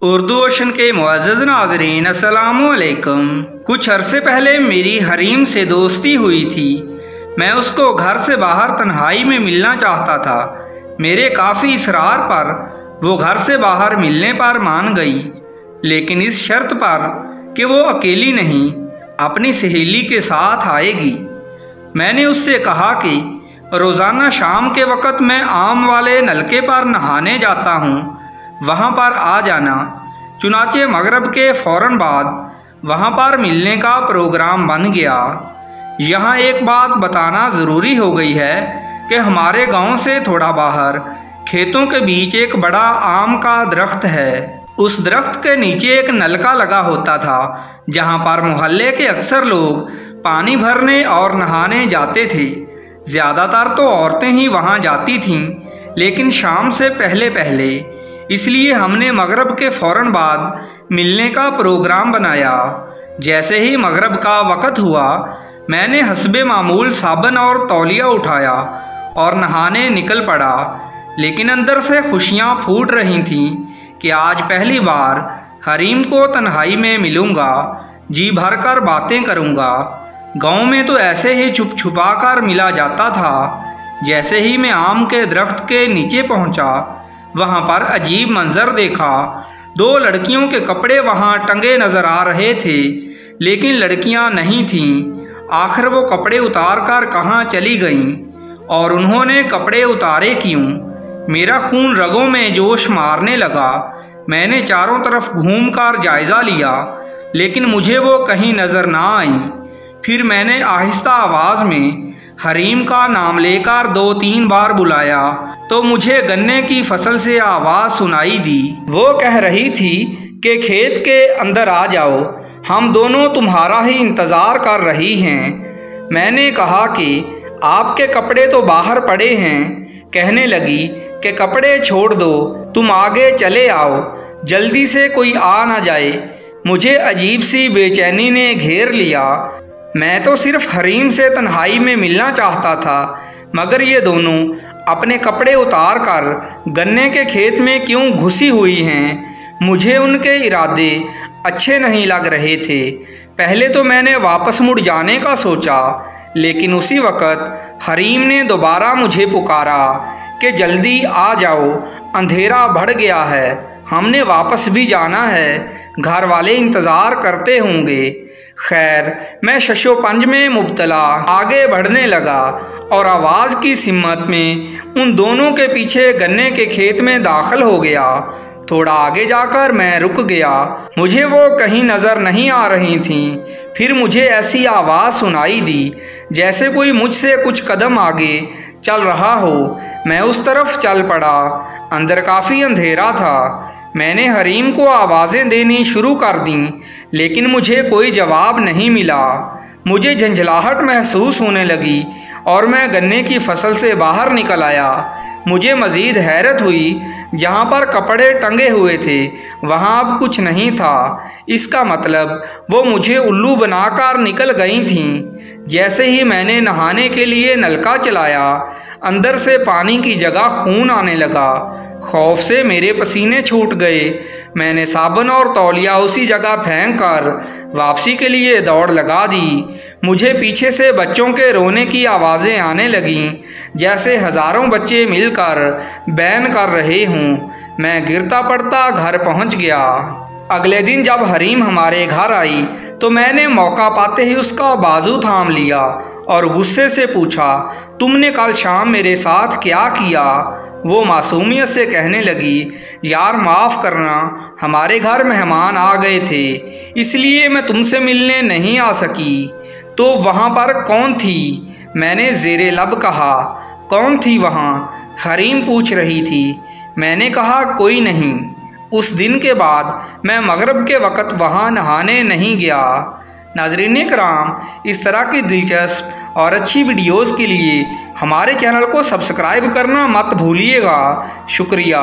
Urdu ocean के मुअज़्ज़ज़ नाज़रीन अस्सलामु अलैकुम। कुछ अरसे पहले मेरी हरीम से दोस्ती हुई थी। मैं उसको घर से बाहर तन्हाई में मिलना चाहता था। मेरे काफ़ी इसरार पर वो घर से बाहर मिलने पर मान गई, लेकिन इस शर्त पर कि वो अकेली नहीं, अपनी सहेली के साथ आएगी। मैंने उससे कहा कि रोज़ाना शाम के वक़्त मैं आम वाले नलके पर नहाने जाता हूँ, वहाँ पर आ जाना। चुनाचे मगरब के फ़ौरन बाद वहाँ पर मिलने का प्रोग्राम बन गया। यहाँ एक बात बताना ज़रूरी हो गई है कि हमारे गांव से थोड़ा बाहर खेतों के बीच एक बड़ा आम का दरख्त है। उस दरख्त के नीचे एक नलका लगा होता था, जहाँ पर मोहल्ले के अक्सर लोग पानी भरने और नहाने जाते थे। ज़्यादातर तो औरतें ही वहाँ जाती थीं, लेकिन शाम से पहले पहले। इसलिए हमने मगरब के फ़ौरन बाद मिलने का प्रोग्राम बनाया। जैसे ही मगरब का वक़्त हुआ, मैंने हस्बे मामूल साबन और तौलिया उठाया और नहाने निकल पड़ा। लेकिन अंदर से खुशियाँ फूट रही थीं कि आज पहली बार हरीम को तन्हाई में मिलूँगा, जी भर कर बातें करूँगा। गाँव में तो ऐसे ही छुप छुपा कर मिला जाता था। जैसे ही मैं आम के दरख्त के नीचे पहुँचा, वहाँ पर अजीब मंजर देखा। दो लड़कियों के कपड़े वहाँ टंगे नज़र आ रहे थे, लेकिन लड़कियाँ नहीं थीं। आखिर वो कपड़े उतार कर कहाँ चली गईं, और उन्होंने कपड़े उतारे क्यों? मेरा खून रगों में जोश मारने लगा। मैंने चारों तरफ घूम कर जायज़ा लिया, लेकिन मुझे वो कहीं नज़र ना आई। फिर मैंने आहिस्ता आवाज़ में हरीम का नाम लेकर 2-3 बार बुलाया, तो मुझे गन्ने की फसल से आवाज़ सुनाई दी। वो कह रही थी कि खेत के अंदर आ जाओ, हम दोनों तुम्हारा ही इंतज़ार कर रही हैं। मैंने कहा कि आपके कपड़े तो बाहर पड़े हैं। कहने लगी कि कपड़े छोड़ दो, तुम आगे चले आओ, जल्दी से कोई आ ना जाए। मुझे अजीब सी बेचैनी ने घेर लिया। मैं तो सिर्फ हरीम से तन्हाई में मिलना चाहता था, मगर ये दोनों अपने कपड़े उतार कर गन्ने के खेत में क्यों घुसी हुई हैं? मुझे उनके इरादे अच्छे नहीं लग रहे थे। पहले तो मैंने वापस मुड़ जाने का सोचा, लेकिन उसी वक़्त हरीम ने दोबारा मुझे पुकारा कि जल्दी आ जाओ, अंधेरा बढ़ गया है, हमने वापस भी जाना है, घर वाले इंतज़ार करते होंगे। खैर, मैं शशोपंज में मुब्तला आगे बढ़ने लगा और आवाज़ की सिमत में उन दोनों के पीछे गन्ने के खेत में दाखिल हो गया। थोड़ा आगे जाकर मैं रुक गया। मुझे वो कहीं नज़र नहीं आ रही थीं। फिर मुझे ऐसी आवाज़ सुनाई दी जैसे कोई मुझसे कुछ कदम आगे चल रहा हो। मैं उस तरफ चल पड़ा। अंदर काफ़ी अंधेरा था। मैंने हरीम को आवाज़ें देनी शुरू कर दी, लेकिन मुझे कोई जवाब नहीं मिला। मुझे झंझलाहट महसूस होने लगी और मैं गन्ने की फसल से बाहर निकल आया। मुझे मज़ीद हैरत हुई, जहाँ पर कपड़े टंगे हुए थे वहाँ अब कुछ नहीं था। इसका मतलब वो मुझे उल्लू बनाकर निकल गई थीं। जैसे ही मैंने नहाने के लिए नलका चलाया, अंदर से पानी की जगह खून आने लगा। खौफ से मेरे पसीने छूट गए। मैंने साबुन और तौलिया उसी जगह फेंक कर वापसी के लिए दौड़ लगा दी। मुझे पीछे से बच्चों के रोने की आवाज़ें आने लगीं, जैसे हज़ारों बच्चे मिलकर बैन कर रहे हों। मैं गिरता पड़ता घर पहुंच गया। अगले दिन जब हरीम हमारे घर आई, तो मैंने मौका पाते ही उसका बाजू थाम लिया और गुस्से से पूछा, तुमने कल शाम मेरे साथ क्या किया? वो मासूमियत से कहने लगी, यार माफ़ करना, हमारे घर मेहमान आ गए थे, इसलिए मैं तुमसे मिलने नहीं आ सकी। तो वहाँ पर कौन थी? मैंने ज़ेरे लब कहा। कौन थी वहाँ? हरीम पूछ रही थी। मैंने कहा, कोई नहीं। उस दिन के बाद मैं मगरब के वक़्त वहाँ नहाने नहीं गया। नाज़रीन कराम, इस तरह की दिलचस्प और अच्छी वीडियोज़ के लिए हमारे चैनल को सब्सक्राइब करना मत भूलिएगा। शुक्रिया।